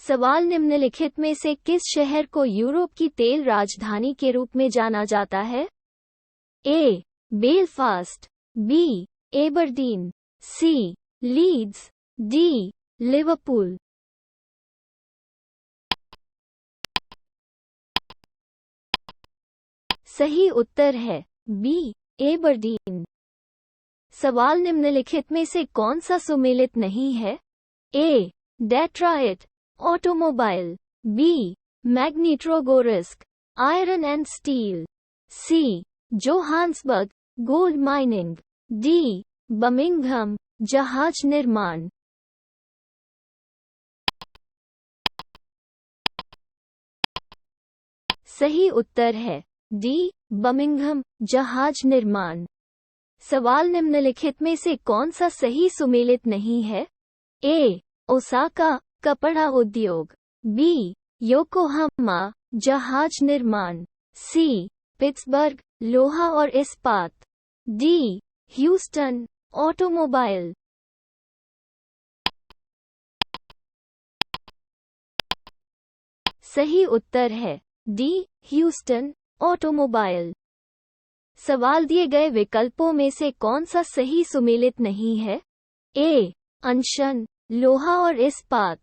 सवाल निम्नलिखित में से किस शहर को यूरोप की तेल राजधानी के रूप में जाना जाता है? A. Belfast, B. Aberdeen, C. Leeds, D. Liverpool. सही उत्तर है बी. एबरडीन। सवाल निम्नलिखित में से कौन सा सुमेलित नहीं है? A. Detroit automobile, B. Magnitogorsk iron and steel, C. Johannesburg gold mining, D. Birmingham जहाज निर्माण। सही उत्तर है डी. बर्मिंघम जहाज निर्माण। सवाल निम्नलिखित में से कौन सा सही सुमेलित नहीं है? ए. ओसाका कपड़ा उद्योग, बी. योकोहामा जहाज निर्माण, सी. पिट्सबर्ग लोहा और इस्पात, डी. Houston automobile. सही उत्तर है डी. Houston automobile. सवाल दिए गए विकल्पों में से कौन सा सही सुमेलित नहीं है? ए. अनशन लोहा और इस्पात,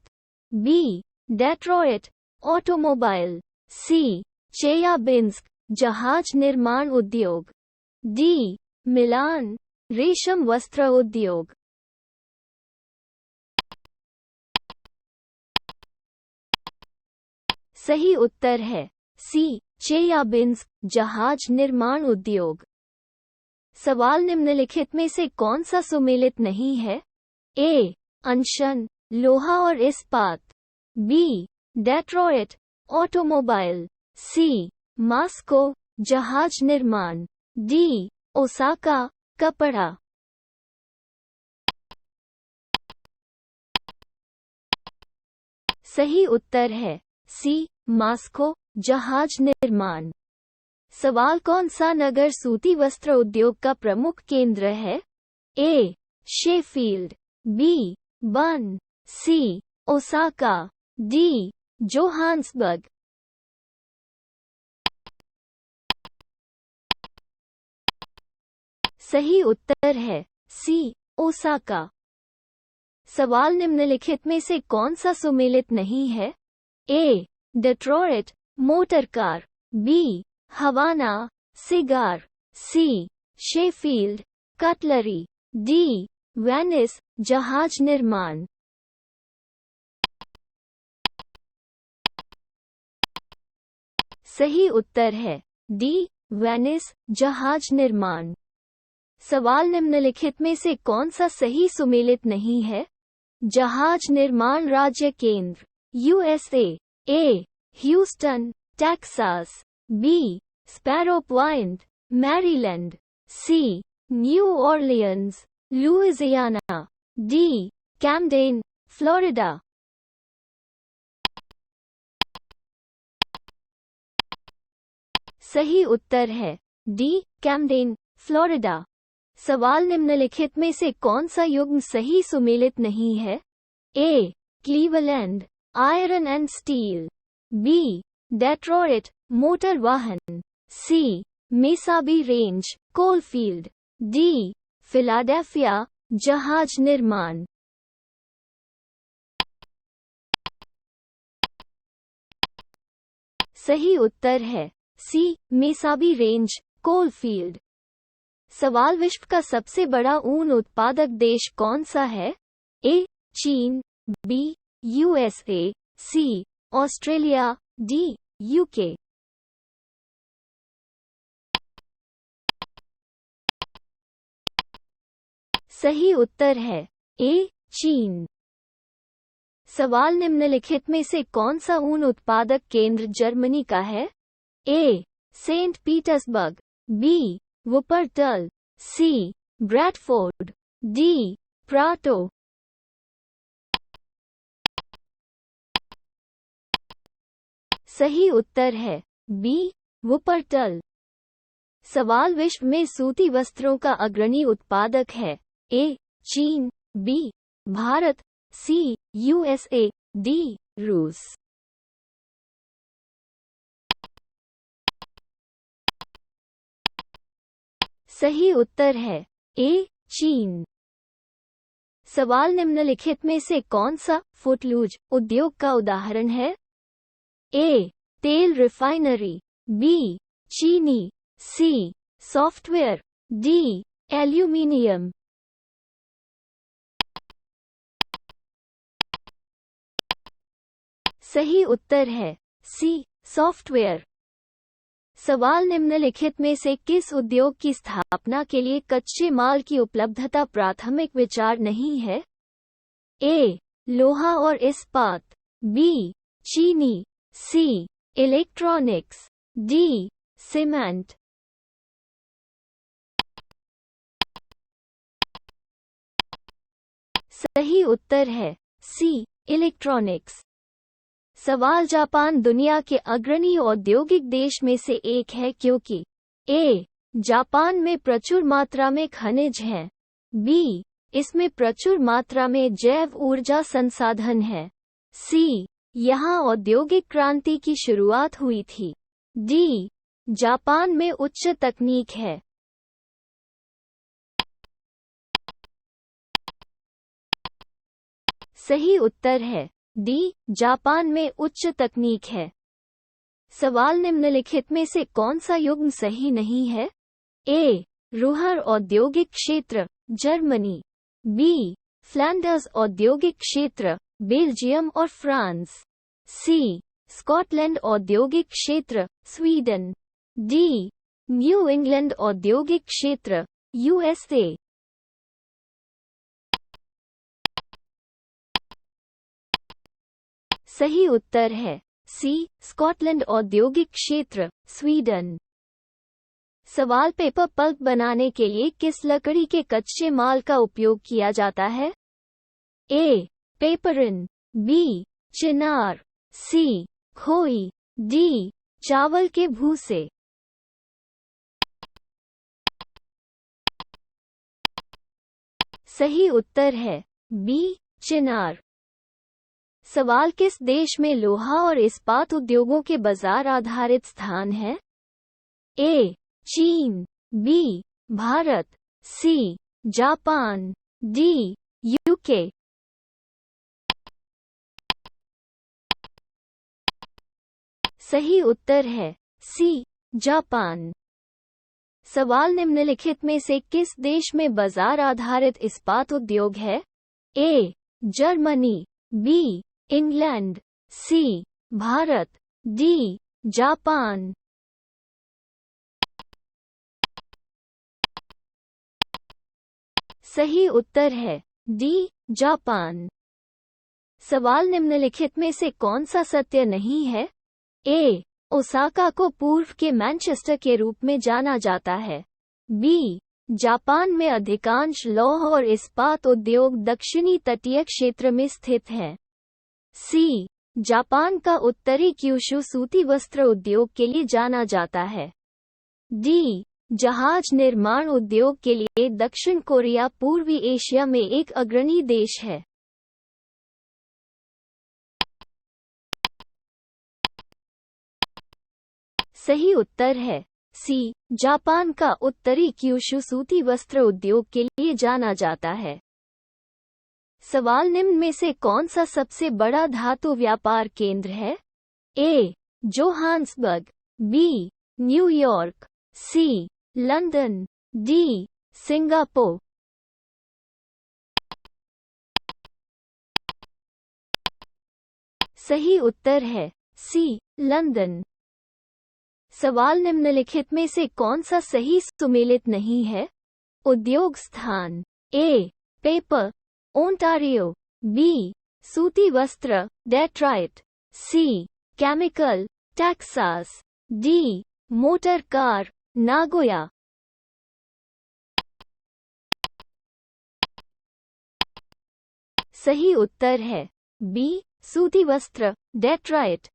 बी. डेट्रॉइट ऑटोमोबाइल, सी. चेयाबिंस्क जहाज निर्माण उद्योग, डी. मिलान रेशम वस्त्र उद्योग। सही उत्तर है सी. चेयाबिंस्क जहाज निर्माण उद्योग। सवाल निम्नलिखित में से कौन सा सुमेलित नहीं है? ए. अनशन लोहा और इस्पात, बी. डेट्रॉइट ऑटोमोबाइल, सी. मास्को जहाज निर्माण, डी. ओसाका कपड़ा। सही उत्तर है सी. मास्को जहाज निर्माण। सवाल कौन सा नगर सूती वस्त्र उद्योग का प्रमुख केंद्र है? A. Sheffield, B. Bern, C. Osaka, D. Johannesburg. सही उत्तर है सी. ओसाका। सवाल निम्नलिखित में से कौन सा सुमेलित नहीं है? A. Detroit motor car, B. Havana cigar, C. Sheffield cutlery, D. Venice जहाज निर्माण। सही उत्तर है डी. वेनिस जहाज निर्माण। सवाल निम्नलिखित में से कौन सा सही सुमेलित नहीं है? जहाज निर्माण राज्य केंद्र USA, A. Houston Texas, B. Sparrow Point Maryland, C. New Orleans Louisiana, D. Camden Florida. सही उत्तर है डी. Camden Florida. सवाल निम्नलिखित में से कौन सा युग्म सही सुमेलित नहीं है? A. Cleveland iron and steel, B. Detroit motor वाहन, C. Mesabi range coalfield, D. Philadelphia जहाज निर्माण। सही उत्तर है सी. Mesabi range coalfield. सवाल विश्व का सबसे बड़ा ऊन उत्पादक देश कौन सा है? ए. चीन, B. USA, C. Australia, D. UK. सही उत्तर है ए. चीन। सवाल निम्नलिखित में से कौन सा ऊन उत्पादक केंद्र जर्मनी का है? A. Saint Petersburg, B. Wuppertal, C. Bradford, D. Prato. सही उत्तर है बी. वुपर्टल। सवाल विश्व में सूती वस्त्रों का अग्रणी उत्पादक है? ए. चीन, B. Bharat, C. USA, D. रूस। सही उत्तर है ए चीन। सवाल निम्नलिखित में से कौन सा फुटलूज उद्योग का उदाहरण है? ए तेल रिफाइनरी, बी चीनी, सी सॉफ्टवेयर, डी एल्यूमीनियम। सही उत्तर है सी सॉफ्टवेयर। सवाल निम्नलिखित में से किस उद्योग की स्थापना के लिए कच्चे माल की उपलब्धता प्राथमिक विचार नहीं है? ए लोहा और इस्पात, बी चीनी, सी इलेक्ट्रॉनिक्स, डी सीमेंट। सही उत्तर है सी इलेक्ट्रॉनिक्स। सवाल जापान दुनिया के अग्रणी औद्योगिक देश में से एक है क्योंकि ए जापान में प्रचुर मात्रा में खनिज हैं, बी इसमें प्रचुर मात्रा में जैव ऊर्जा संसाधन है, सी यहाँ औद्योगिक क्रांति की शुरुआत हुई थी, डी जापान में उच्च तकनीक है। सही उत्तर है डी जापान में उच्च तकनीक है। सवाल निम्नलिखित में से कौन सा युग्म सही नहीं है? ए रूहर औद्योगिक क्षेत्र जर्मनी, बी फ्लैंडर्स औद्योगिक क्षेत्र बेल्जियम और फ्रांस, सी स्कॉटलैंड औद्योगिक क्षेत्र स्वीडन, डी न्यू इंग्लैंड औद्योगिक क्षेत्र यूएसए। सही उत्तर है सी स्कॉटलैंड औद्योगिक क्षेत्र स्वीडन। सवाल पेपर पल्प बनाने के लिए किस लकड़ी के कच्चे माल का उपयोग किया जाता है? ए पेपरिन, बी चिनार, सी खोई, डी चावल के भूसे। सही उत्तर है बी चिनार। सवाल किस देश में लोहा और इस्पात उद्योगों के बाजार आधारित स्थान है? ए चीन, B Bharat, C Japan, D UK. सही उत्तर है सी जापान। सवाल निम्नलिखित में से किस देश में बाजार आधारित इस्पात उद्योग है? A Germany, B England, C Bharat, D Japan. सही उत्तर है डी जापान। सवाल निम्नलिखित में से कौन सा सत्य नहीं है? ए ओसाका को पूर्व के मैनचेस्टर के रूप में जाना जाता है, बी जापान में अधिकांश लौह और इस्पात उद्योग दक्षिणी तटीय क्षेत्र में स्थित हैं, सी जापान का उत्तरी क्यूशू सूती वस्त्र उद्योग के लिए जाना जाता है, डी जहाज निर्माण उद्योग के लिए दक्षिण कोरिया पूर्वी एशिया में एक अग्रणी देश है। सही उत्तर है सी जापान का उत्तरी क्यूशू सूती वस्त्र उद्योग के लिए जाना जाता है। सवाल निम्न में से कौन सा सबसे बड़ा धातु व्यापार केंद्र है? ए जोहान्सबर्ग, बी न्यूयॉर्क, सी लंदन, डी सिंगापुर। सही उत्तर है सी लंदन। सवाल निम्नलिखित में से कौन सा सही सुमेलित नहीं है? उद्योग स्थान ए पेपर ओंटारियो, बी सूती वस्त्र Detroit, C chemical Texas, D motor car Nagoya. सही उत्तर है बी सूती वस्त्र डेट्रॉइट।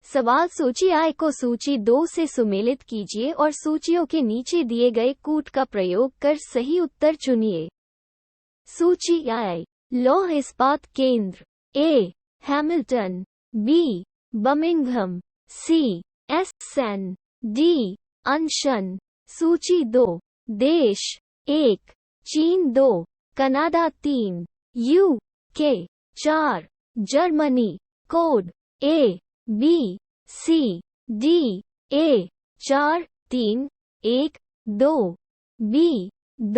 सवाल सूची आय को सूची 2 से सुमेलित कीजिए और सूचियों के नीचे दिए गए कूट का प्रयोग कर सही उत्तर चुनिए। सूची आय लौह इस्पात केंद्र A Hamilton, B Birmingham, C Essen, D Anshan. सूची 2 देश 1 चीन 2 Canada 3 UK 4 Germany. Code A B C D A 4 3 1 2 B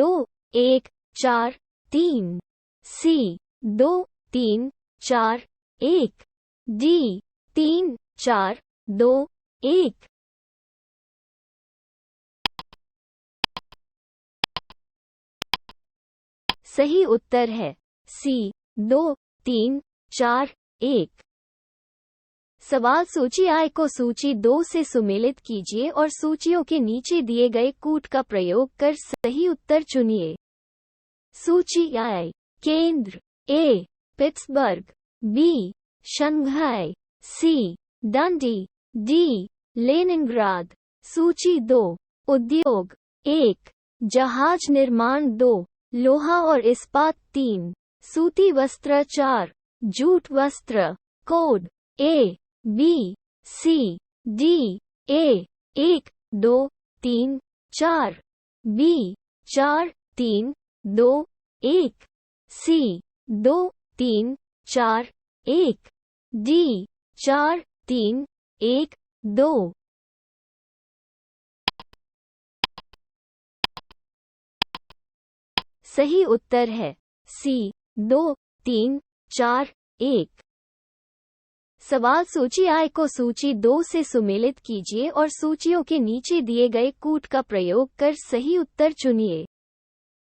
2 1 4 3 C 2 3 4 1 D 3 4 2 1। सही उत्तर है सी 2 3 4 1। सवाल सूची आई को सूची 2 से सुमेलित कीजिए और सूचियों के नीचे दिए गए कूट का प्रयोग कर सही उत्तर चुनिए। सूची आई केंद्र ए पिट्सबर्ग, बी शंघाई, सी डंडी, डी लेनिनग्राद। सूची 2 उद्योग 1 जहाज निर्माण 2 लोहा और इस्पात 3 सूती वस्त्र 4 जूट वस्त्र। Code A B C D A 1 2 3 4 B 4 3 2 1 C 2 3 4 1 D 4 3 1 2। सही उत्तर है सी 2 3 4 1। सवाल सूची आई को सूची 2 से सुमेलित कीजिए और सूचियों के नीचे दिए गए कूट का प्रयोग कर सही उत्तर चुनिए।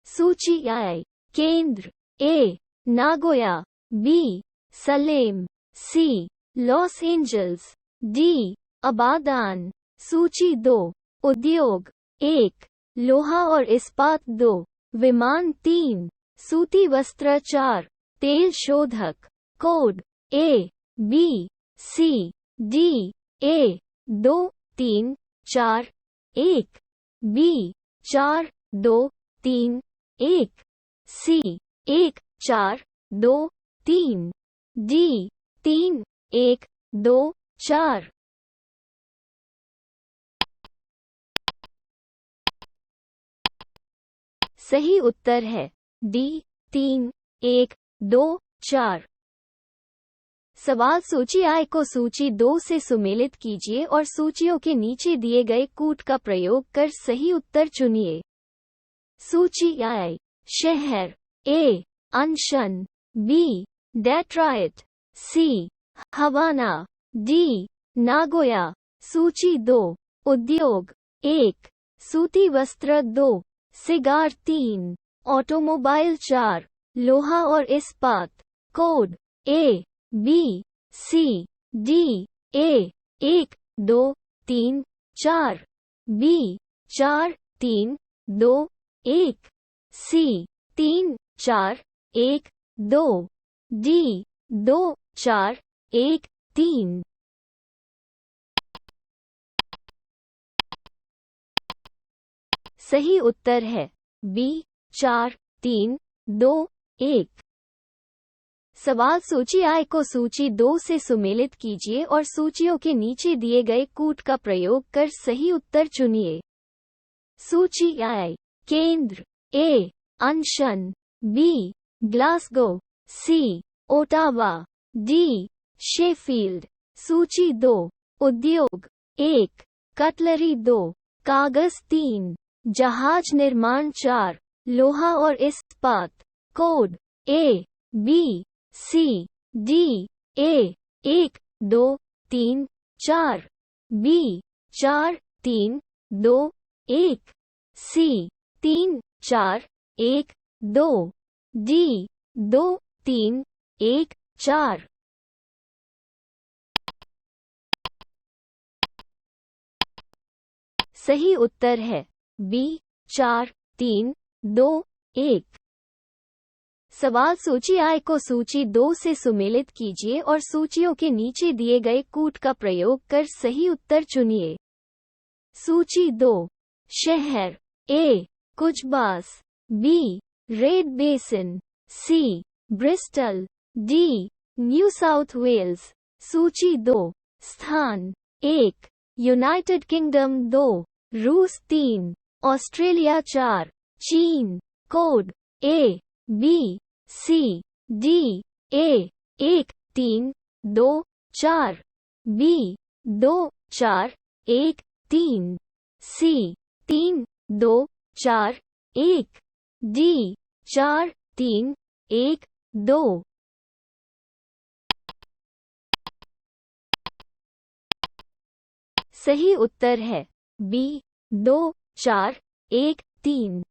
सूची आई केंद्र ए नागोया, बी सलेम, सी लॉस एंजल्स, डी अबादान। सूची 2 उद्योग 1 लोहा और इस्पात 2 विमान 3 सूती वस्त्र 4 तेल शोधक। Code A B C D A 2 3 4 1 B 4 2 3 1 C 1 4 2 3 D 3 1 2 4। सही उत्तर है डी 3 1 2 4। सवाल सूची आई को सूची 2 से सुमेलित कीजिए और सूचियों के नीचे दिए गए कूट का प्रयोग कर सही उत्तर चुनिए। सूची आई शहर ए अनशन, बी डेट्रॉइट, सी हवाना, डी नागोया। सूची 2 उद्योग 1 सूती वस्त्र 2 सिगार 3 ऑटोमोबाइल 4 लोहा और इस्पात। Code A B C D A 1 2 3 4 B 4 3 2 1 C 3 4 1 2 D 2 4 1 3। सही उत्तर है बी 4 3 2 1। सवाल सूची आई को सूची 2 से सुमेलित कीजिए और सूचियों के नीचे दिए गए कूट का प्रयोग कर सही उत्तर चुनिए। सूची आई केंद्र ए अनशन, बी ग्लासगो, सी ओटावा, डी शेफील्ड। सूची 2 उद्योग 1 कटलरी 2 कागज 3 जहाज निर्माण 4 लोहा और इस्पात। Code A B C D A 1 2 3 4 B 4 3 2 1 C 3 4 1 2 D 2 3 1 4। सही उत्तर है बी 4 3 2 1। सवाल सूची आई को सूची 2 से सुमेलित कीजिए और सूचियों के नीचे दिए गए कूट का प्रयोग कर सही उत्तर चुनिए। सूची 2 शहर A Kuzbass, B Red Basin, C Bristol, D New South Wales. सूची 2। स्थान 1 यूनाइटेड किंगडम 2, रूस 3, ऑस्ट्रेलिया 4, चीन। Code A B C D A 1 3 2 4 B 2 4 1 3 C 3 2 4 1 D 4 3 1 2। सही उत्तर है B 2 4 1 3।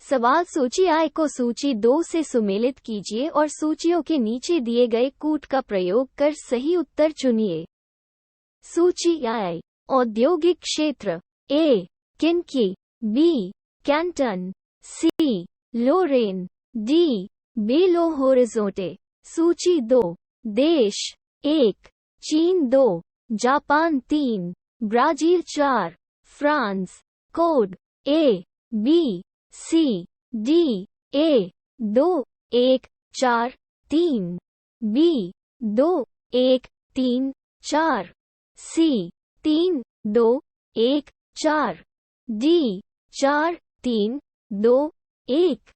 सवाल सूची I को सूची 2 से सुमेलित कीजिए और सूचियों के नीचे दिए गए कूट का प्रयोग कर सही उत्तर चुनिए। सूची I। औद्योगिक क्षेत्र A Kinki, B Canton, C Lorraine, D Belo Horizonte. सूची 2। देश 1 चीन 2, Japan 3, Brazil 4, France. Code A B C D A 2 1 4 3 B 2 1 3 4 C 3 2 1 4 D 4 3 2 1।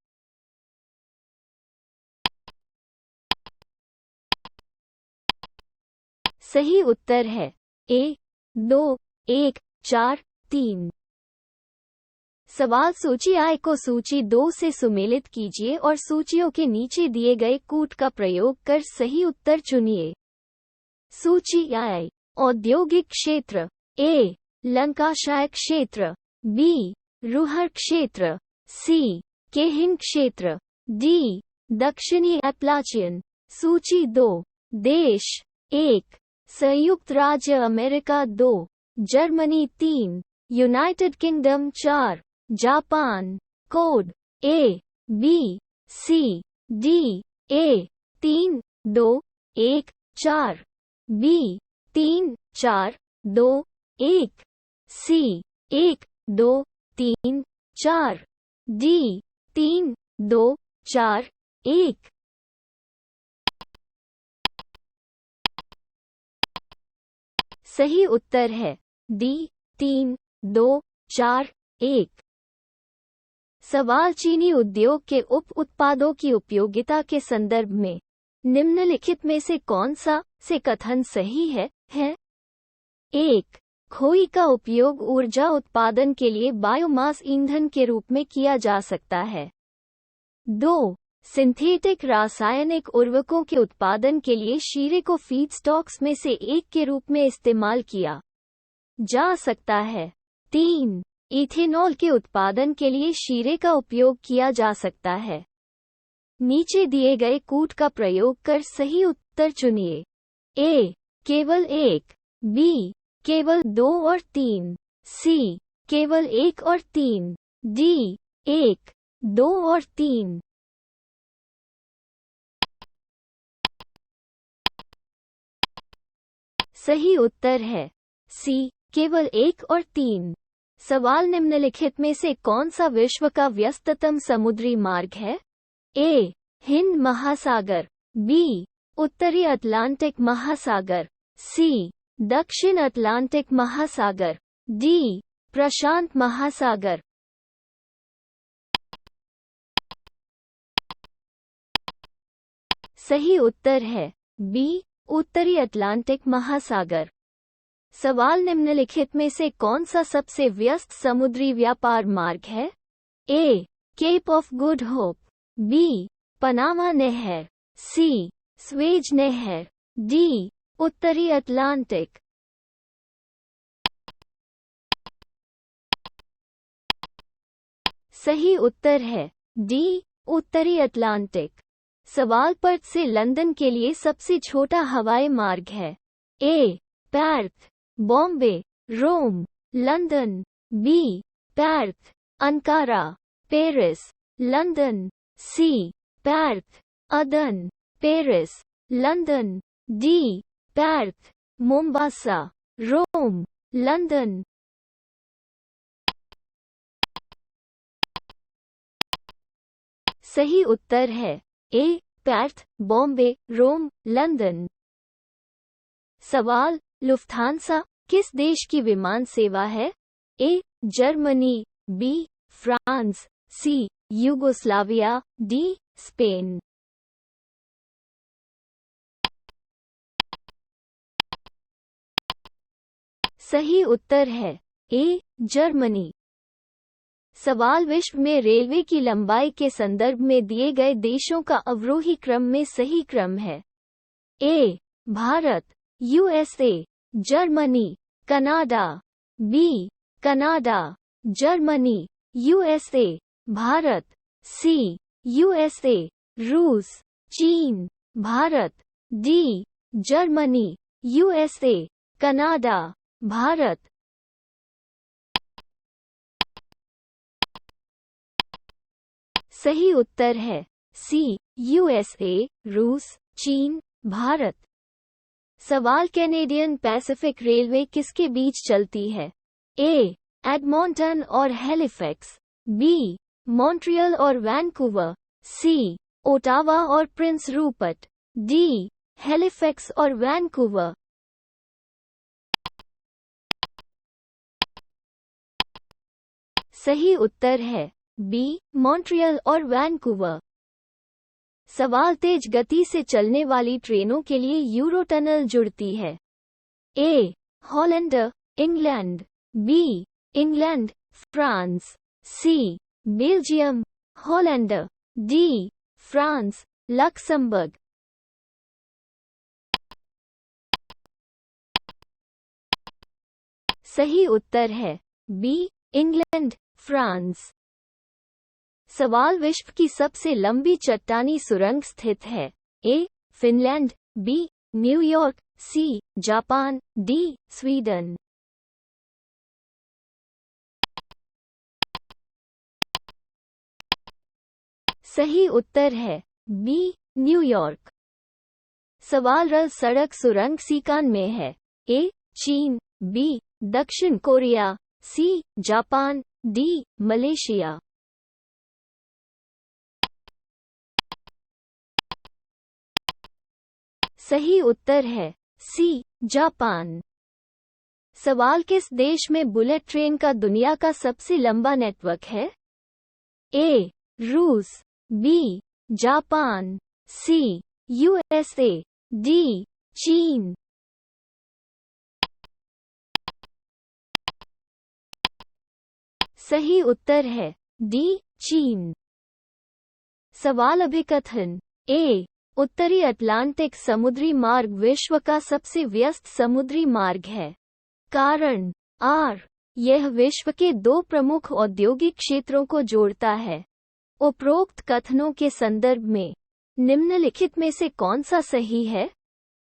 सही उत्तर है A 2 1 4 3। सवाल सूची I को सूची 2 से सुमेलित कीजिए और सूचियों के नीचे दिए गए कूट का प्रयोग कर सही उत्तर चुनिए। सूची I। औद्योगिक क्षेत्र A लंकाशायर क्षेत्र, B रुहर क्षेत्र, C केहिन क्षेत्र, D दक्षिणी एप्लाचियन। सूची 2। देश 1 संयुक्त राज्य America 2, Germany 3, United kingdom 4, Japan. Code A B C D A 3 2 1 4 B 3 4 2 1 C 1 2 3 4 D 3 2 4 1। सही उत्तर है D 3 2 4 1। सवाल चीनी उद्योग के उप उत्पादों की उपयोगिता के संदर्भ में निम्नलिखित में से कौन सा से कथन सही है? 1 खोई का उपयोग ऊर्जा उत्पादन के लिए बायोमास ईंधन के रूप में किया जा सकता है। 2 सिंथेटिक रासायनिक उर्वरकों के उत्पादन के लिए शीरे को फीडस्टॉक्स में से एक के रूप में इस्तेमाल किया जा सकता है। 3 इथेनॉल के उत्पादन के लिए शीरे का उपयोग किया जा सकता है। नीचे दिए गए कूट का प्रयोग कर सही उत्तर चुनिए। A केवल 1, B केवल 2 और 3, C केवल 1 और 3, D 1, 2 और 3। सही उत्तर है C केवल 1 और 3। सवाल निम्नलिखित में से कौन सा विश्व का व्यस्ततम समुद्री मार्ग है? A हिंद महासागर, B उत्तरी अटलांटिक महासागर, C दक्षिण अटलांटिक महासागर, D प्रशांत महासागर। सही उत्तर है B उत्तरी अटलांटिक महासागर। सवाल निम्नलिखित में से कौन सा सबसे व्यस्त समुद्री व्यापार मार्ग है? A Cape of Good Hope, B Panama नहर, C स्वेज नहर, D उत्तरी अटलांटिक। सही उत्तर है D उत्तरी अटलांटिक। सवाल पर्थ से लंदन के लिए सबसे छोटा हवाई मार्ग है। A Perth, Bombay, Rome, London, B Perth, Ankara, Paris, London, C Perth, Aden, Paris, London, D Perth, Mombasa, Rome, London. सही उत्तर है A Perth, Bombay, Rome, London. सवाल, लुफ्थांसा किस देश की विमान सेवा है? A. Germany, B. France, C. Yugoslavia, D. Spain. सही उत्तर है ए. जर्मनी। सवाल, विश्व में रेलवे की लंबाई के संदर्भ में दिए गए देशों का अवरोही क्रम में सही क्रम है? A. Bharat, USA, Germany, Canada, B. Canada, Germany, USA, Bharat, C. USA, रूस, चीन, Bharat, D. Germany, USA, Canada, Bharat. सही उत्तर है सी. यूएसए, रूस, चीन, भारत। सवाल, कैनेडियन पैसिफिक रेलवे किसके बीच चलती है? ए. एडमॉन्टन और हैलिफैक्स, बी. मॉन्ट्रियल और वैंकूवर, सी. ओटावा और प्रिंस रूपर्ट, डी. हैलिफैक्स और वैंकूवर। सही उत्तर है बी. मॉन्ट्रियल और वैंकूवर। सवाल, तेज गति से चलने वाली ट्रेनों के लिए यूरोटनल जुड़ती है? A. Holland, England, B. England, France, C. Belgium, Holland, D. France, Luxembourg. सही उत्तर है बी. England, France. सवाल, विश्व की सबसे लंबी चट्टानी सुरंग स्थित है? A. Finland, B. New York, C. Japan, D. Sweden. सही उत्तर है बी. न्यूयॉर्क। सवाल, रेल सड़क सुरंग सीकान में है? ए. चीन, बी. दक्षिण Korea, C. Japan, D. Malaysia. सही उत्तर है सी. जापान। सवाल, किस देश में बुलेट ट्रेन का दुनिया का सबसे लंबा नेटवर्क है? ए. रूस, B. Japan, C. USA, D. चीन। सही उत्तर है डी. चीन। सवाल, अभिकथन ए. उत्तरी अटलांटिक समुद्री मार्ग विश्व का सबसे व्यस्त समुद्री मार्ग है। कारण आर. यह विश्व के दो प्रमुख औद्योगिक क्षेत्रों को जोड़ता है। उपरोक्त कथनों के संदर्भ में निम्नलिखित में से कौन सा सही है?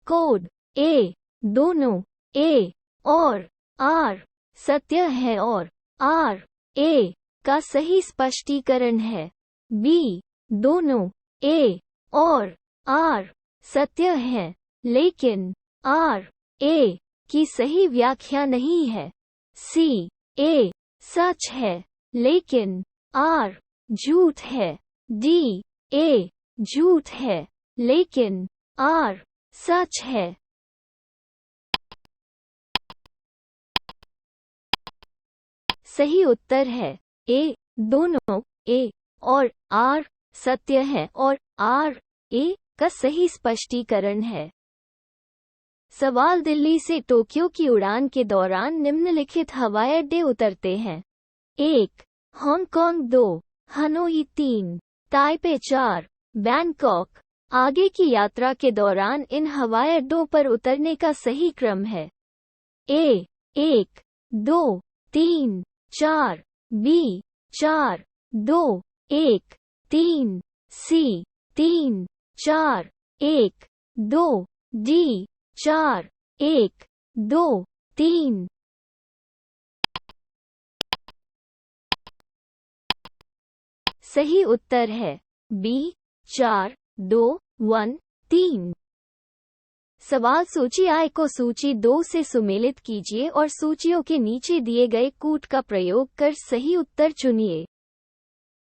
कोड ए. दोनों ए और आर सत्य है और आर ए का सही स्पष्टीकरण है। बी. दोनों ए और आर सत्य है लेकिन आर ए की सही व्याख्या नहीं है। सी. ए सच है लेकिन आर झूठ है। डी. ए झूठ है लेकिन आर सच है। सही उत्तर है ए. दोनों ए और आर सत्य है और आर ए का सही स्पष्टीकरण है। सवाल, दिल्ली से टोक्यो की उड़ान के दौरान निम्नलिखित हवाई अड्डे उतरते हैं? 1. हांगकांग, 2. हनोई, 3. ताइपे, 4. बैंकॉक। आगे की यात्रा के दौरान इन हवाई अड्डों पर उतरने का सही क्रम है? ए. 1, 2, 3, 4. बी. 4, 2, 1, 3. सी. 3, 4, 1, 2. डी. 4, 1, 2, 3। सही उत्तर है बी. 4, 2, 1, 3। सवाल, सूची I को सूची 2 से सुमेलित कीजिए और सूचियों के नीचे दिए गए कूट का प्रयोग कर सही उत्तर चुनिए।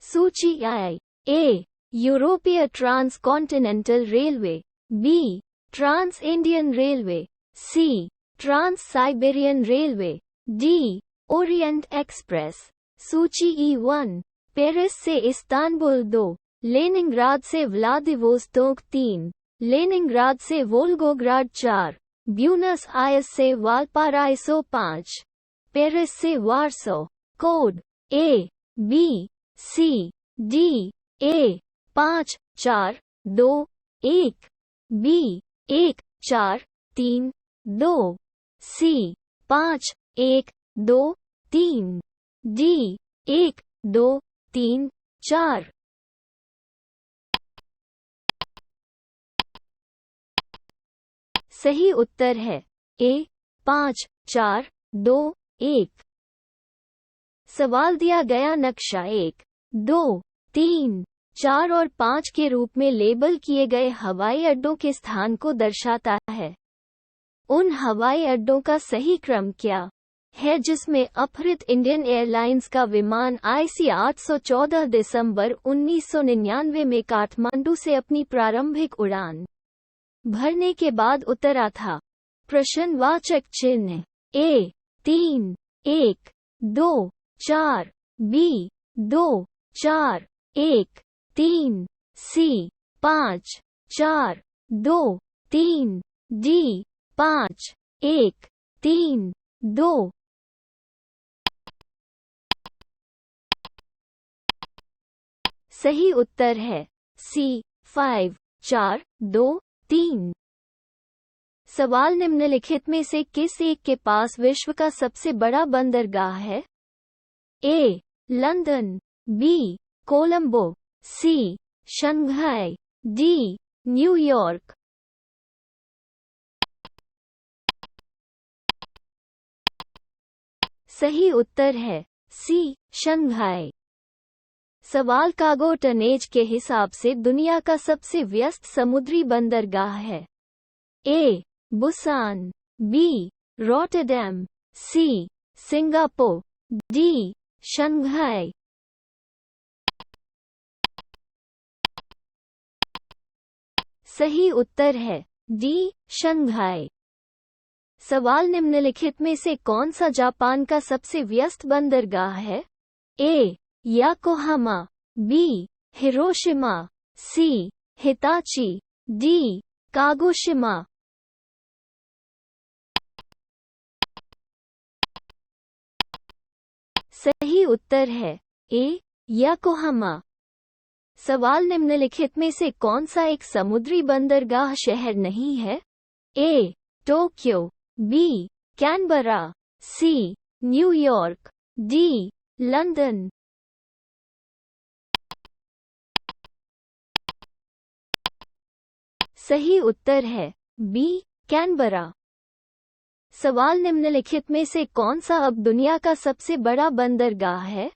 सूची I. ए. यूरोपीय transcontinental railway, B trans Indian railway, C trans Siberian railway, D Orient Express. सूची E1, पेरिस से इस्तांबुल 2, लेनिनग्राद से व्लादिवोस्तोक 3, लेनिनग्राद से वोल्गोग्राड 4, ब्यूनस आयर्स से वालपाराइसो 5, पेरिस से वार्सो। Code A B C D A 5 4 2 1, B 1 4 3 2, C 5 1 2 3, D 1 2 3 4। सही उत्तर है A 5 4 2 1। सवाल दिया गया नक्शा 1 2 3 4 और 5 के रूप में लेबल किए गए हवाई अड्डों के स्थान को दर्शाता है। उन हवाई अड्डों का सही क्रम क्या है जिसमें अपहृत इंडियन एयरलाइंस का विमान IC 814 दिसंबर 1999 में काठमांडू से अपनी प्रारंभिक उड़ान भरने के बाद उतरा था? प्रश्नवाचक चिन्ह A 3 1 2 4, B 2 4 1 3, C 5 4 2 3, D 5 1 3 2। सही उत्तर है C 5 4 2 3। सवाल निम्नलिखित में से किस एक के पास विश्व का सबसे बड़ा बंदरगाह है? A London, B Colombo, C Shanghai, D New York. सही उत्तर है C शंघाई। सवाल कार्गो टनेज के हिसाब से दुनिया का सबसे व्यस्त समुद्री बंदरगाह है? A Busan, B Rotterdam, C Singapore, D Shanghai. सही उत्तर है D शंघाई। सवाल निम्नलिखित में से कौन सा जापान का सबसे व्यस्त बंदरगाह है? A Yokohama, B Hiroshima, C Hitachi, D Kagoshima. सही उत्तर है A याकोहामा। सवाल निम्नलिखित में से कौन सा एक समुद्री बंदरगाह शहर नहीं है? A Tokyo, B Canberra, C New York, D London. सही उत्तर है B कैनबरा। सवाल निम्नलिखित में से कौन सा अब दुनिया का सबसे बड़ा बंदरगाह है?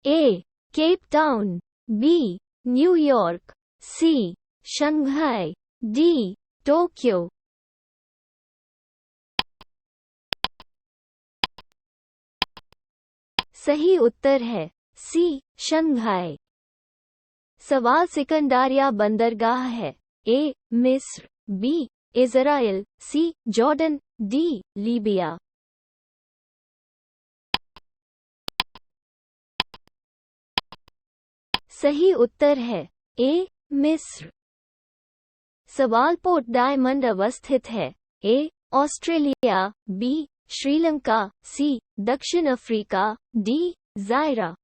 A Cape Town, B New York, C Shanghai, D Tokyo. सही उत्तर है C शंघाई। सवाल सिकंदरिया बंदरगाह है? A मिस्र, B Israel, C Jordan, D Libya. सही उत्तर है A मिस्र। सवाल पोर्ट डायमंड अवस्थित है? A Australia, B Sri Lanka, C दक्षिण अफ्रीका, D जायरा।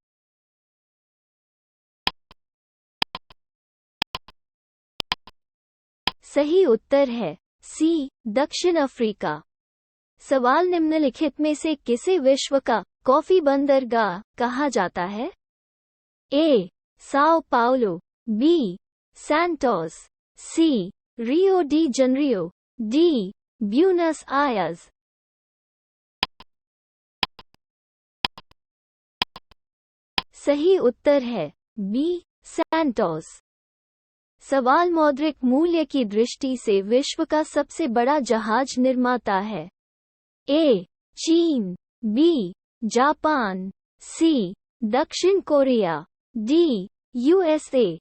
सही उत्तर है C दक्षिण अफ्रीका। सवाल निम्नलिखित में से किसे विश्व का कॉफी बंदरगाह कहा जाता है? A Sao Paulo, B Santos, C Rio de Janeiro, D Buenos Aires. सही उत्तर है B सैंटोस। सवाल मौद्रिक मूल्य की दृष्टि से विश्व का सबसे बड़ा जहाज निर्माता है? A चीन, B जापान, C दक्षिण कोरिया, D USA।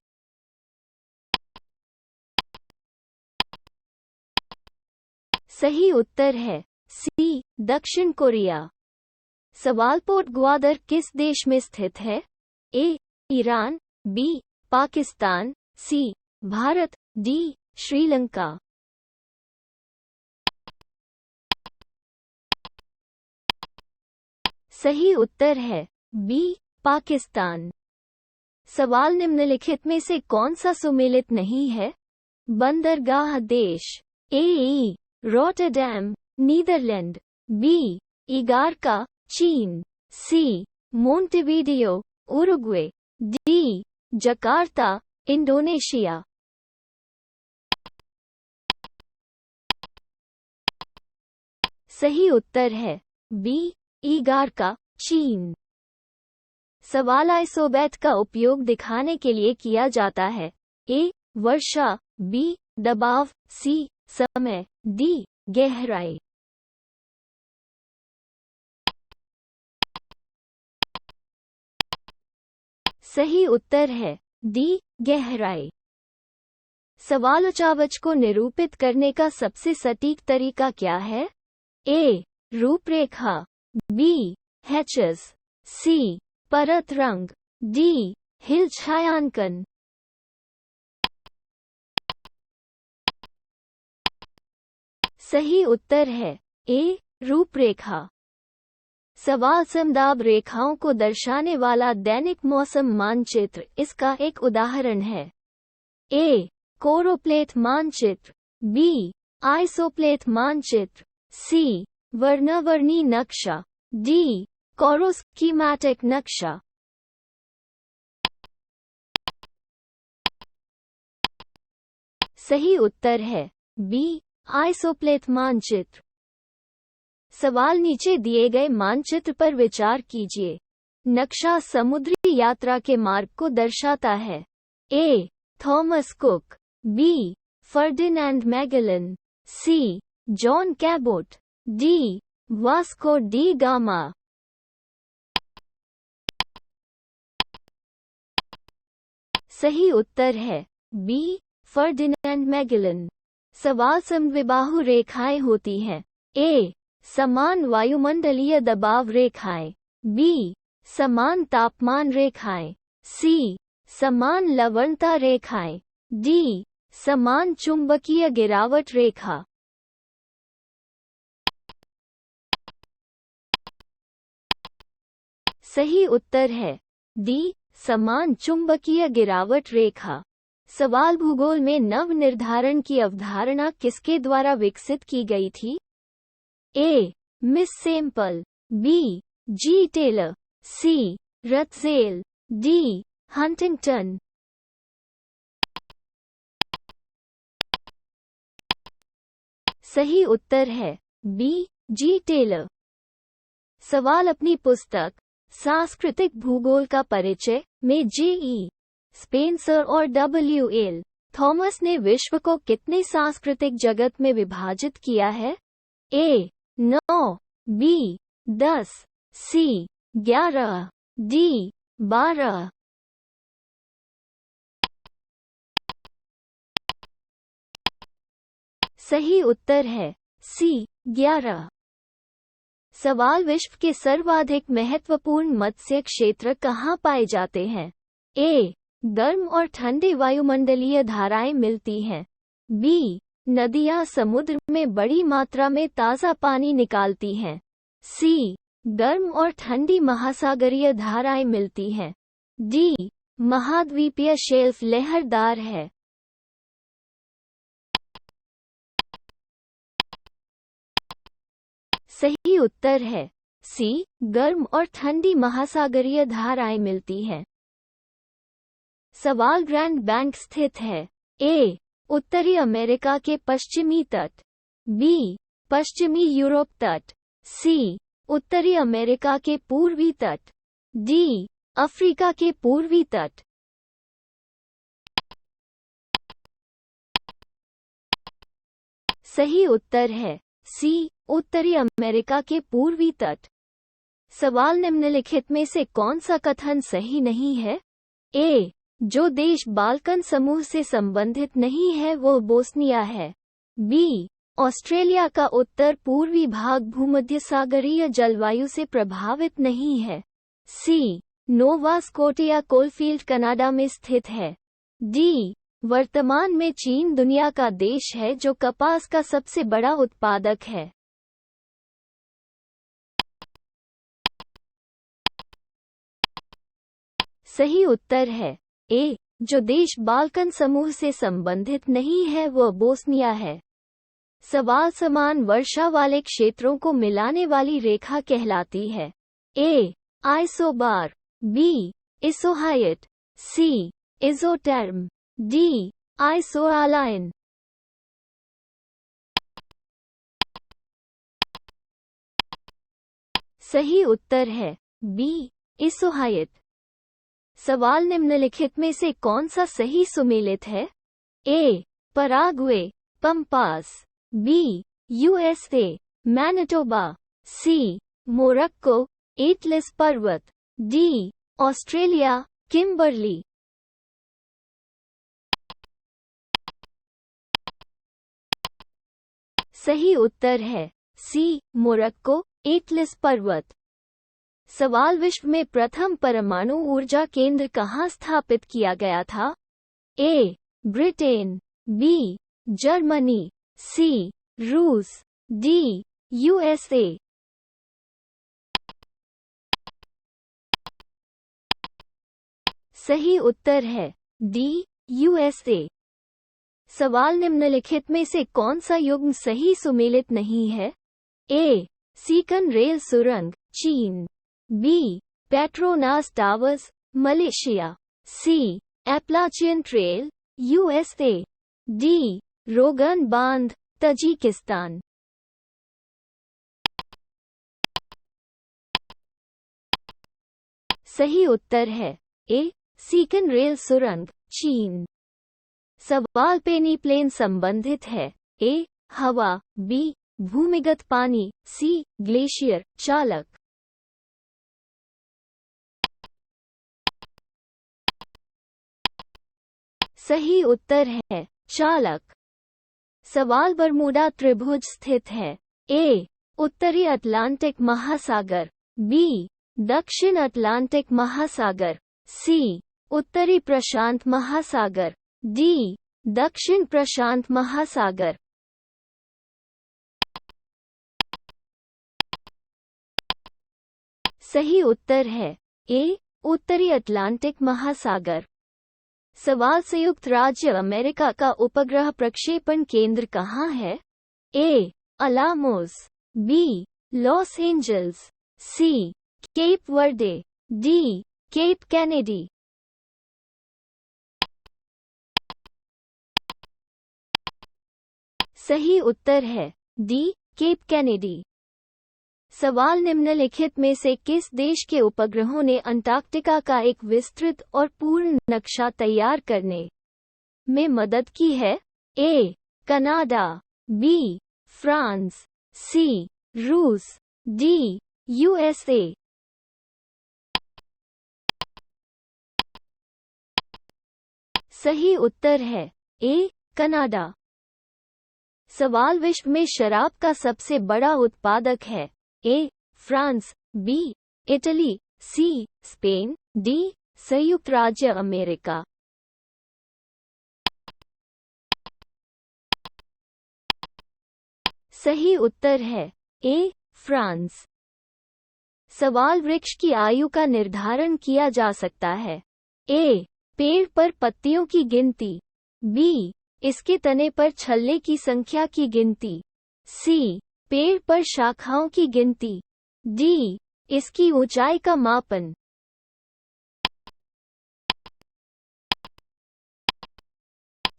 सही उत्तर है सी, दक्षिण कोरिया। सवाल पोर्ट ग्वादर किस देश में स्थित है? ए, ईरान, बी, पाकिस्तान, सी, भारत, डी, श्रीलंका। सही उत्तर है बी, पाकिस्तान। सवाल निम्नलिखित में से कौन सा सुमेलित नहीं है? बंदरगाह देश। A, Rotterdam, Netherlands, B, Igarka, चीन, C, Montevideo, Uruguay, D, Jakarta, Indonesia. सही उत्तर है बी, इगारका, चीन। सवाल आइसोबैट का उपयोग दिखाने के लिए किया जाता है। ए, वर्षा, बी, दबाव, सी, समय, डी, गहराई। सही उत्तर है डी, गहराई। सवाल उचावच को निरूपित करने का सबसे सटीक तरीका क्या है? ए, रूपरेखा, बी, हैचेस, सी, परत रंग, डी, हिल छायांकन। सही उत्तर है ए, रूपरेखा। सवाल समदाब रेखाओं को दर्शाने वाला दैनिक मौसम मानचित्र इसका एक उदाहरण है। ए, कोरोप्लेट मानचित्र, बी, आइसोप्लेट मानचित्र, सी, वर्णावर्णी नक्शा, डी, कोरोस्कीमैटिक नक्शा। सही उत्तर है बी, आइसोप्लेट मानचित्र। सवाल नीचे दिए गए मानचित्र पर विचार कीजिए। नक्शा समुद्री यात्रा के मार्ग को दर्शाता है। A, Thomas Cook, B, Ferdinand Magellan, C, John Cabot, D, Vasco da Gama. सही उत्तर है बी, फर्डिनैंड मैगेलन। सवाल समद्विबाहु रेखाएं होती हैं। ए, समान वायुमंडलीय दबाव रेखाएं, बी, समान तापमान रेखाएं, सी, समान लवणता रेखाएं, डी, समान चुंबकीय गिरावट रेखा। सही उत्तर है डी, समान चुंबकीय गिरावट रेखा। सवाल भूगोल में नव निर्धारण की अवधारणा किसके द्वारा विकसित की गई थी? ए, मिस सेम्पल, बी, जी टेलर, सी, रत्जेल, डी, हंटिंगटन। सही उत्तर है बी, जी टेलर। सवाल अपनी पुस्तक सांस्कृतिक भूगोल का परिचय में जे.ई. स्पेंसर और डब्ल्यू.एल. थॉमस ने विश्व को कितने सांस्कृतिक जगत में विभाजित किया है? ए, 9, बी, 10, सी, 11, डी, 12। सही उत्तर है सी, 11। सवाल विश्व के सर्वाधिक महत्वपूर्ण मत्स्य क्षेत्र कहाँ पाए जाते हैं? ए, गर्म और ठंडे वायुमंडलीय धाराएं मिलती हैं। बी, नदियां समुद्र में बड़ी मात्रा में ताज़ा पानी निकालती हैं। सी, गर्म और ठंडी महासागरीय धाराएं मिलती हैं। डी, महाद्वीपीय शेल्फ लहरदार है। सही उत्तर है सी, गर्म और ठंडी महासागरीय धाराएं मिलती हैं। सवाल ग्रैंड बैंक स्थित है। ए, उत्तरी अमेरिका के पश्चिमी तट, बी, पश्चिमी यूरोप तट, सी, उत्तरी अमेरिका के पूर्वी तट, डी, अफ्रीका के पूर्वी तट। सही उत्तर है सी, उत्तरी अमेरिका के पूर्वी तट। सवाल निम्नलिखित में से कौन सा कथन सही नहीं है? ए, जो देश बाल्कन समूह से संबंधित नहीं है वो बोस्निया है। बी, ऑस्ट्रेलिया का उत्तर पूर्वी भाग भूमध्यसागरीय जलवायु से प्रभावित नहीं है। सी, नोवा स्कोटिया कोलफील्ड कनाडा में स्थित है। डी, वर्तमान में चीन दुनिया का देश है जो कपास का सबसे बड़ा उत्पादक है। सही उत्तर है ए, जो देश बाल्कन समूह से संबंधित नहीं है वह बोस्निया है। सवाल समान वर्षा वाले क्षेत्रों को मिलाने वाली रेखा कहलाती है। ए, आइसोबार, बी, इसोहाइट, सी, इजोटर्म, डी, आइसोआलाइन। सही उत्तर है बी, इसोहाइट। सवाल निम्नलिखित में से कौन सा सही सुमेलित है? A, Paraguay, pampas, B, USA, Manitoba, C, Morocco, Atlas पर्वत, डी, ऑस्ट्रेलिया, किम्बरली। सही उत्तर है सी, मोरक्को, एटलस पर्वत। सवाल विश्व में प्रथम परमाणु ऊर्जा केंद्र कहाँ स्थापित किया गया था? ए, ब्रिटेन, बी, जर्मनी, सी, रूस, डी, यूएसए। सही उत्तर है डी, यूएसए। सवाल निम्नलिखित में से कौन सा युग्म सही सुमेलित नहीं है? ए, सीकन रेल सुरंग, चीन, बी, पेट्रोनास टावर्स, मलेशिया, सी, एप्लाचियन ट्रेल, यूएसए, डी, रोगन बांध, तजिकिस्तान। सही उत्तर है ए, सीकन रेल सुरंग, चीन। सवाल पेनीप्लेन संबंधित है। ए, हवा, बी, भूमिगत पानी, सी, ग्लेशियर, चालक। सही उत्तर है चालक। सवाल बरमूडा त्रिभुज स्थित है। ए, उत्तरी अटलांटिक महासागर, बी, दक्षिण अटलांटिक महासागर, सी, उत्तरी प्रशांत महासागर, डी, दक्षिण प्रशांत महासागर। सही उत्तर है ए, उत्तरी अटलांटिक महासागर। सवाल संयुक्त राज्य अमेरिका का उपग्रह प्रक्षेपण केंद्र कहाँ है? A, Alamos, B, Los Angeles, C, Cape Verde, D, Cape Kennedy. सही उत्तर है डी, केप कैनेडी। सवाल निम्नलिखित में से किस देश के उपग्रहों ने अंटार्कटिका का एक विस्तृत और पूर्ण नक्शा तैयार करने में मदद की है? ए, कनाडा, बी, फ्रांस, सी, रूस, डी, यूएसए। सही उत्तर है ए, कनाडा। सवाल विश्व में शराब का सबसे बड़ा उत्पादक है। ए, फ्रांस, बी, इटली, सी, स्पेन, डी, संयुक्त राज्य अमेरिका। सही उत्तर है ए, फ्रांस। सवाल वृक्ष की आयु का निर्धारण किया जा सकता है। ए, पेड़ पर पत्तियों की गिनती, बी, इसके तने पर छल्ले की संख्या की गिनती, सी, पेड़ पर शाखाओं की गिनती, डी, इसकी ऊंचाई का मापन।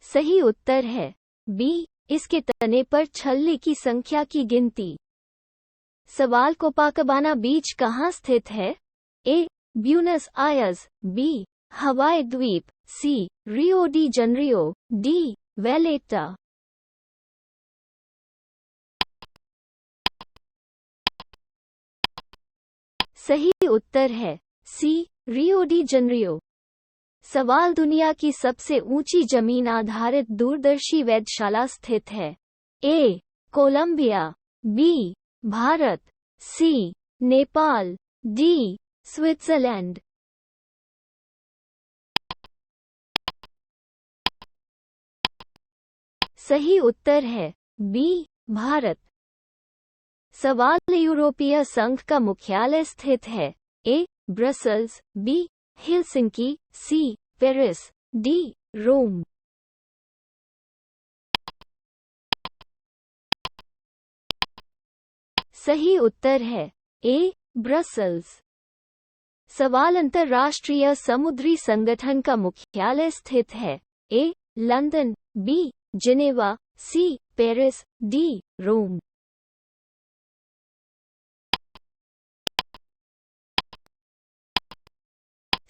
सही उत्तर है बी, इसके तने पर छल्ले की संख्या की गिनती। सवाल कोपाकबाना बीच कहाँ स्थित है? ए, ब्यूनस आयर्स, बी, हवाई द्वीप, सी, रियो डी जनरियो, डी, वेलेटा। सही उत्तर है सी, रियो डी जनरियो। सवाल दुनिया की सबसे ऊंची जमीन आधारित दूरदर्शी वेधशाला स्थित है। ए, कोलंबिया, बी भारत, सी नेपाल, डी स्विट्जरलैंड। सही उत्तर है बी भारत। सवाल यूरोपीय संघ का मुख्यालय स्थित है? A Brussels, B Helsinki, C Paris, D Rome. सही उत्तर है ए ब्रसल्स। सवाल अंतर्राष्ट्रीय समुद्री संगठन का मुख्यालय स्थित है? A London, B Geneva, C Paris, D Rome.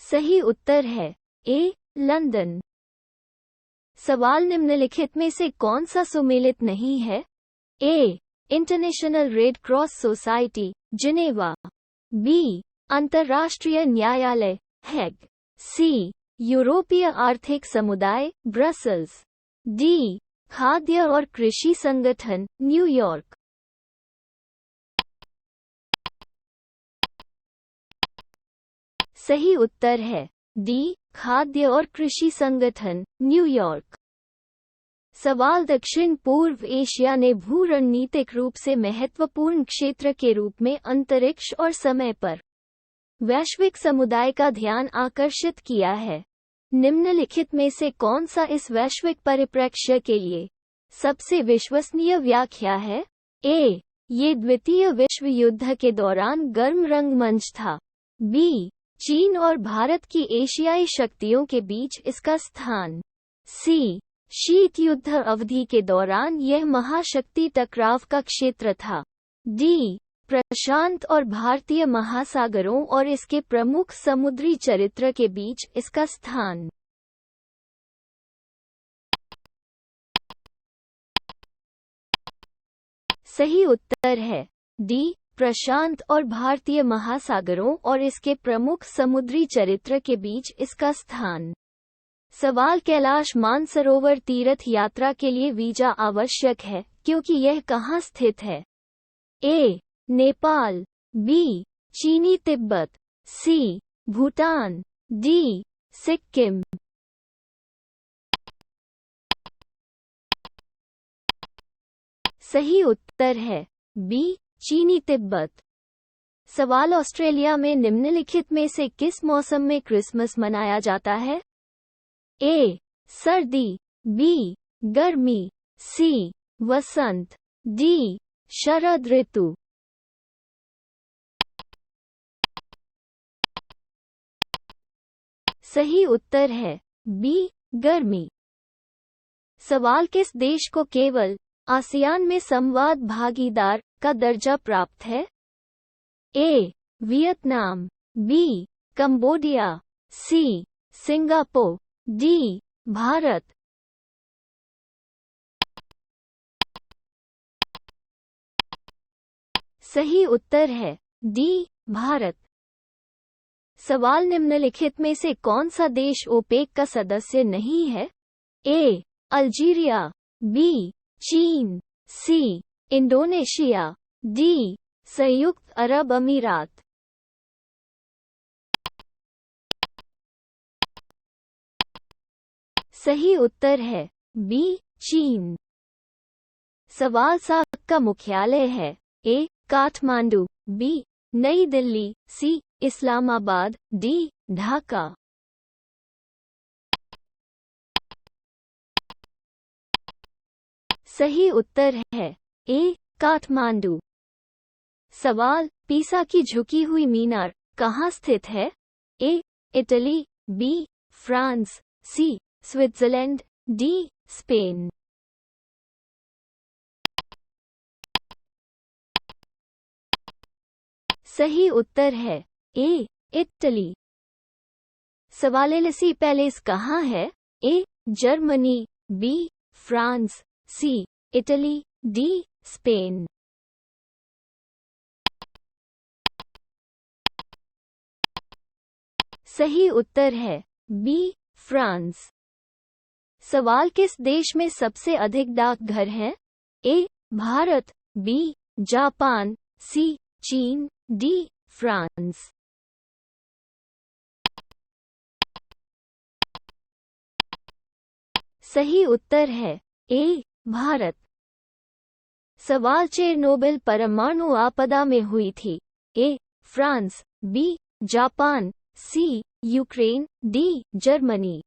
सही उत्तर है ए लंदन। सवाल निम्नलिखित में से कौन सा सुमेलित नहीं है? A International Red Cross Society Geneva, B अंतर्राष्ट्रीय न्यायालय हेग, सी यूरोपीय आर्थिक समुदाय ब्रसल्स, डी खाद्य और कृषि संगठन न्यूयॉर्क। सही उत्तर है डी खाद्य और कृषि संगठन न्यूयॉर्क। सवाल दक्षिण पूर्व एशिया ने भू रणनीतिक रूप से महत्वपूर्ण क्षेत्र के रूप में अंतरिक्ष और समय पर वैश्विक समुदाय का ध्यान आकर्षित किया है। निम्नलिखित में से कौन सा इस वैश्विक परिप्रेक्ष्य के लिए सबसे विश्वसनीय व्याख्या है? ए ये द्वितीय विश्व युद्ध के दौरान गर्म रंगमंच था, बी चीन और भारत की एशियाई शक्तियों के बीच इसका स्थान, सी शीत युद्ध अवधि के दौरान यह महाशक्ति टकराव का क्षेत्र था, डी प्रशांत और भारतीय महासागरों और इसके प्रमुख समुद्री चरित्र के बीच इसका स्थान। सही उत्तर है डी प्रशांत और भारतीय महासागरों और इसके प्रमुख समुद्री चरित्र के बीच इसका स्थान। सवाल कैलाश मानसरोवर तीर्थ यात्रा के लिए वीजा आवश्यक है क्योंकि यह कहाँ स्थित है? ए नेपाल, बी चीनी तिब्बत, सी भूटान, डी सिक्किम। सही उत्तर है बी चीनी तिब्बत। सवाल ऑस्ट्रेलिया में निम्नलिखित में से किस मौसम में क्रिसमस मनाया जाता है? ए सर्दी, बी गर्मी, सी वसंत, डी शरद ऋतु। सही उत्तर है बी गर्मी। सवाल किस देश को केवल आसियान में संवाद भागीदार का दर्जा प्राप्त है? A Vietnam, B Cambodia, C Singapore, D Bharat. सही उत्तर है डी भारत। सवाल निम्नलिखित में से कौन सा देश ओपेक का सदस्य नहीं है? ए अल्जीरिया, बी चीन, सी इंडोनेशिया, डी संयुक्त अरब अमीरात। सही उत्तर है बी चीन। सवाल सार्क का मुख्यालय है? ए काठमांडू, बी नई दिल्ली, सी इस्लामाबाद, डी ढाका। सही उत्तर है ए काठमांडू। सवाल पीसा की झुकी हुई मीनार कहाँ स्थित है? A Italy, B France, C Switzerland, D Spain. सही उत्तर है ए इटली। सवाल एलिसी पैलेस कहाँ है? A Germany, B France, C Italy, D Spain. सही उत्तर है बी फ्रांस। सवाल किस देश में सबसे अधिक डाकघर हैं? ए भारत, बी जापान, सी चीन, डी फ्रांस। सही उत्तर है ए भारत। सवाल चेरनोबिल परमाणु आपदा में हुई थी। A France, B Japan, C Ukraine, D Germany.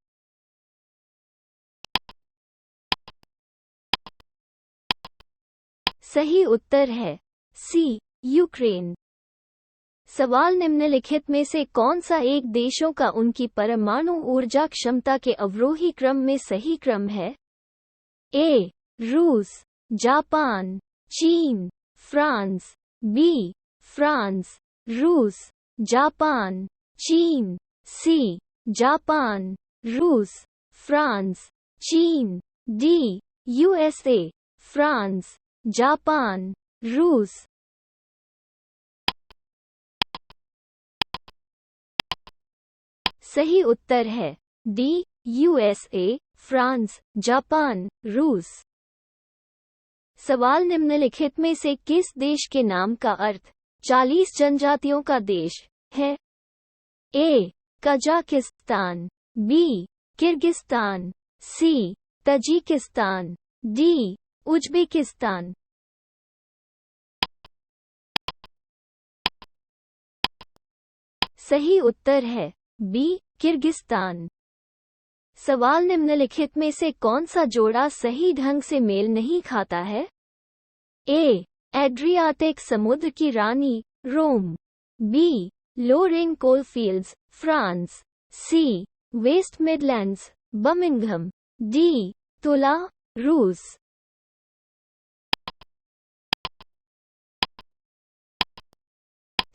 सही उत्तर है सी यूक्रेन। सवाल निम्नलिखित में से कौन सा एक देशों का उनकी परमाणु ऊर्जा क्षमता के अवरोही क्रम में सही क्रम है? ए रूस, जापान, चीन, फ्रांस, बी फ्रांस, रूस, जापान, चीन, सी जापान, रूस, फ्रांस, चीन, डी यूएसए, फ्रांस, जापान, रूस। सही उत्तर है डी यूएसए, फ्रांस, जापान, रूस। सवाल निम्नलिखित में से किस देश के नाम का अर्थ 40 जनजातियों का देश है? ए कजाकिस्तान, बी किर्गिस्तान, सी तजिकिस्तान, डी उज्बेकिस्तान। सही उत्तर है बी किर्गिस्तान। सवाल निम्नलिखित में से कौन सा जोड़ा सही ढंग से मेल नहीं खाता है? ए एड्रियाटिक समुद्र की रानी, रोम, बी लोरेन कोलफील्ड्स, फ्रांस, सी वेस्ट मिडलैंड्स, बर्मिंघम, डी तुला, रूस।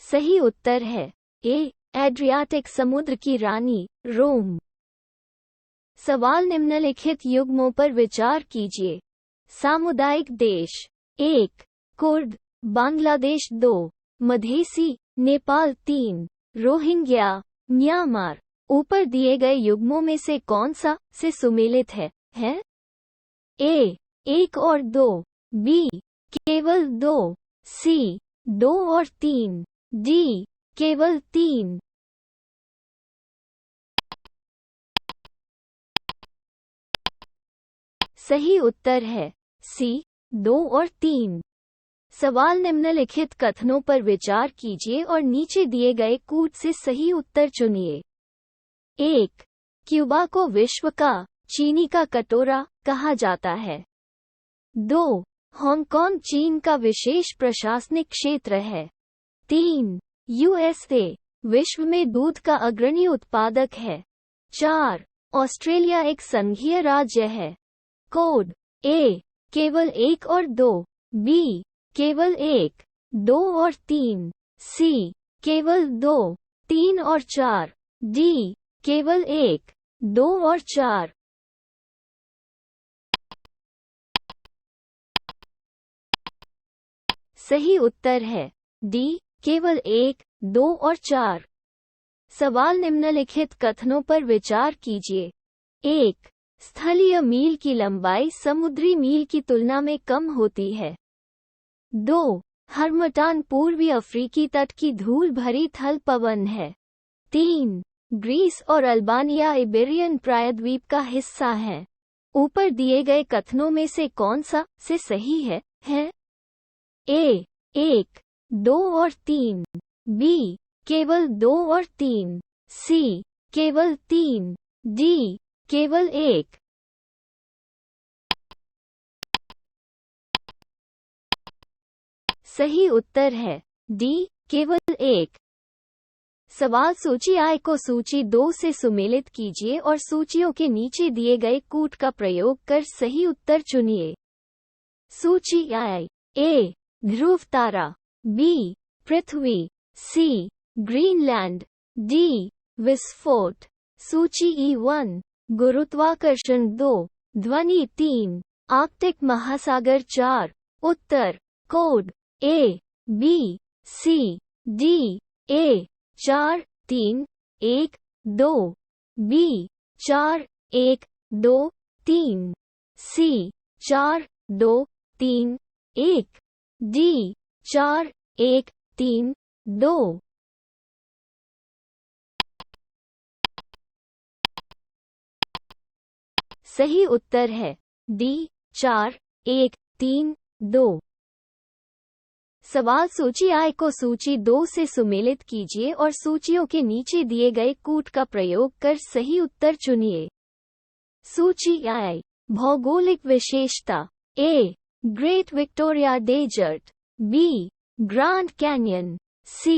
सही उत्तर है ए एड्रियाटिक समुद्र की रानी, रोम। सवाल निम्नलिखित युग्मों पर विचार कीजिए। सामुदायिक देश 1 Kurd, Bangladesh 2 Madhesi, Nepal 3 Rohingya, Myanmar. ऊपर दिए गए युग्मों में से कौन सा से सुमेलित है? ए 1 और 2, बी केवल 2, सी 2 और 3, डी केवल 3। सही उत्तर है सी 2 और 3। सवाल निम्नलिखित कथनों पर विचार कीजिए और नीचे दिए गए कूट से सही उत्तर चुनिए। 1 क्यूबा को विश्व का चीनी का कटोरा कहा जाता है। 2 हांगकांग चीन का विशेष प्रशासनिक क्षेत्र है। 3 यूएसए विश्व में दूध का अग्रणी उत्पादक है। 4 ऑस्ट्रेलिया एक संघीय राज्य है। कोड ए केवल 1 और 2, बी केवल 1, 2 और 3, सी केवल 2, 3 और 4, डी केवल 1, 2 और 4। सही उत्तर है डी केवल 1, 2 और 4। सवाल निम्नलिखित कथनों पर विचार कीजिए। 1 स्थलीय मील की लंबाई समुद्री मील की तुलना में कम होती है। 2 हर्मटान पूर्वी अफ्रीकी तट की धूल भरी थल पवन है। 3 ग्रीस और अल्बानिया इबेरियन प्रायद्वीप का हिस्सा है। ऊपर दिए गए कथनों में से कौन सा से सही है? ए 1, 2 और 3, बी केवल 2 और 3, सी केवल 3, डी केवल 1। सही उत्तर है डी केवल 1। सवाल सूची आई को सूची 2 से सुमेलित कीजिए और सूचियों के नीचे दिए गए कूट का प्रयोग कर सही उत्तर चुनिए। सूची आई ए ध्रुव तारा, बी पृथ्वी, सी ग्रीनलैंड, डी विस्फोट। सूची E1 गुरुत्वाकर्षण 2, ध्वनि 3, आर्कटिक महासागर 4। उत्तर code A B C D A 4 3 1 2, B 4 1 2 3, C 4 2 3 1, D 4, 1, 3, 2। सही उत्तर है डी 4, 1, 3, 2। सवाल सूची I को सूची 2 से सुमेलित कीजिए और सूचियों के नीचे दिए गए कूट का प्रयोग कर सही उत्तर चुनिए। सूची I। भौगोलिक विशेषता। A, great Victoria desert. B, grand canyon. C,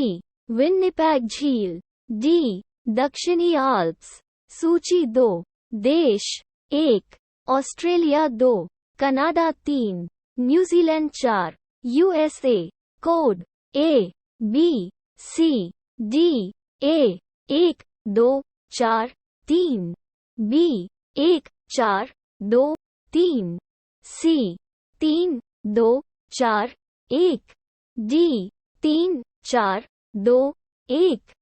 Winnipeg झील। D, दक्षिणी आल्प्स। सूची 2। देश। 1, Australia. 2, Canada. 3, New Zealand. 4, USA। Code A, B, C, D, A 1, 2, 4, 3, B 1, 4, 2, 3, C 3, 2, 4, 1, D 3, 4, 2, 1।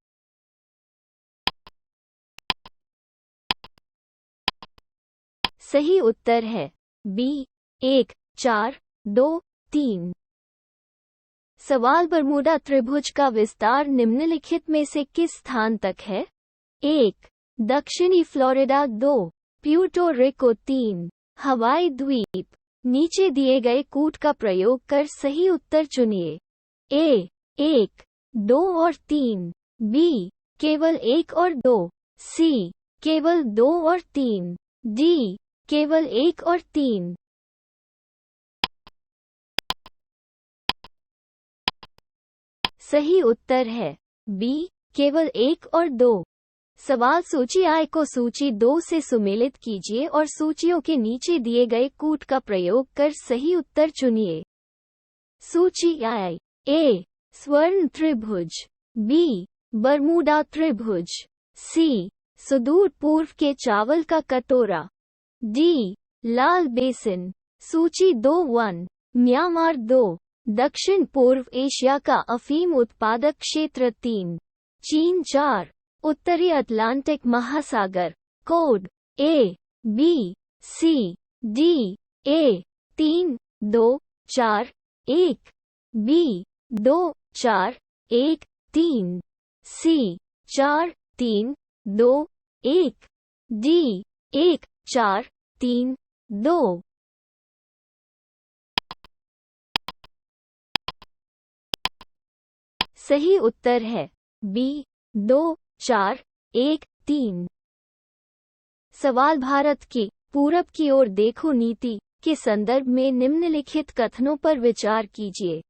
सही उत्तर है B 1, 4, 2, 3। सवाल बरमूडा त्रिभुज का विस्तार निम्नलिखित में से किस स्थान तक है? 1, दक्षिणी फ्लोरिडा। 2, Puerto Rico. 3, हवाई द्वीप। नीचे दिए गए कूट का प्रयोग कर सही उत्तर चुनिए। A, 1, 2 और 3। B, केवल 1 और 2। C, केवल 2 और 3। D, केवल 1 और 3। सही उत्तर है B, केवल 1 और 2। सवाल सूची I को सूची 2 से सुमेलित कीजिए और सूचियों के नीचे दिए गए कूट का प्रयोग कर सही उत्तर चुनिए। सूची I। A, स्वर्ण त्रिभुज। B, बरमूडा त्रिभुज। C, सुदूर पूर्व के चावल का कटोरा। D, लाल बेसिन। सूची 2। 1, म्यांमार। 2, दक्षिण पूर्व एशिया का अफीम उत्पादक क्षेत्र। 3, चीन। 4, उत्तरी अटलांटिक महासागर। Code A, B, C, D, A 3, 2, 4, 1, B 2, 4, 1, 3, C 4, 3, 2, 1, D 1, 4, 3, 2। सही उत्तर है B 2, 4, 1, 3। सवाल भारत की पूरब की ओर देखो नीति के संदर्भ में निम्नलिखित कथनों पर विचार कीजिए।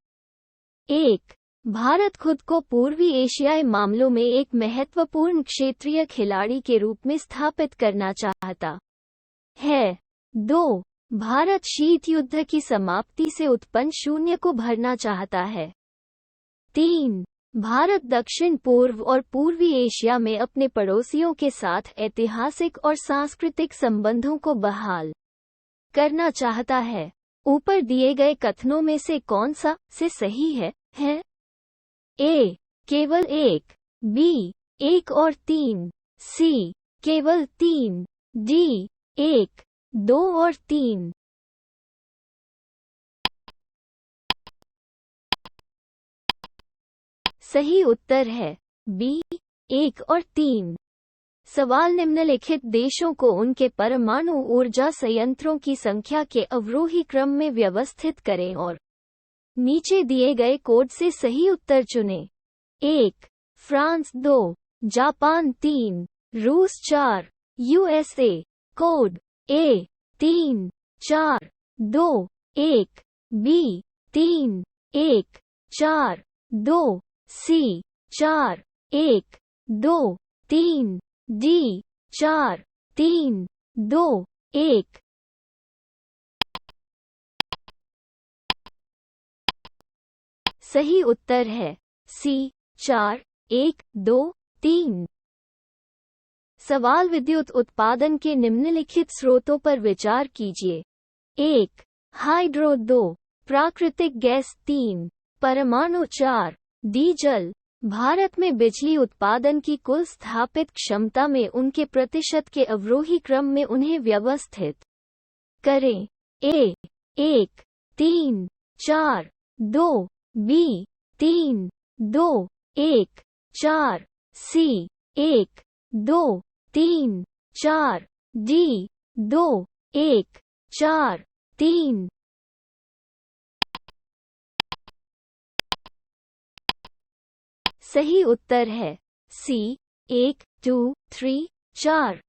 1, भारत खुद को पूर्वी एशियाई मामलों में एक महत्वपूर्ण क्षेत्रीय खिलाड़ी के रूप में स्थापित करना चाहता है। 2, भारत शीत युद्ध की समाप्ति से उत्पन्न शून्य को भरना चाहता है। 3, भारत दक्षिण पूर्व और पूर्वी एशिया में अपने पड़ोसियों के साथ ऐतिहासिक और सांस्कृतिक संबंधों को बहाल करना चाहता है। ऊपर दिए गए कथनों में से कौन सा से सही है? A, केवल 1। B, 1 और 3। C, केवल 3। D, 1, 2 और 3। सही उत्तर है B, 1 और 3। सवाल निम्नलिखित देशों को उनके परमाणु ऊर्जा संयंत्रों की संख्या के अवरोही क्रम में व्यवस्थित करें और नीचे दिए गए कोड से सही उत्तर चुनें। 1, फ्रांस। 2, जापान। 3, रूस। 4, USA। Code A, 3, 4, 2, 1, B, 3, 1, 4, 2, C, 4, 1, 2, 3, D, 4, 3, 2, 1। सही उत्तर है C, 4, 1, 2, 3। सवाल विद्युत उत्पादन के निम्नलिखित स्रोतों पर विचार कीजिए। 1, हाइड्रो। 2, प्राकृतिक गैस। 3, परमाणु। 4, डीजल। भारत में बिजली उत्पादन की कुल स्थापित क्षमता में उनके प्रतिशत के अवरोही क्रम में उन्हें व्यवस्थित करें। A, 1, 3, 4 2 B 3 2 1 4 C 1 2 3 4 D 2 1 4 3। सही उत्तर है सी 1 2 3 4।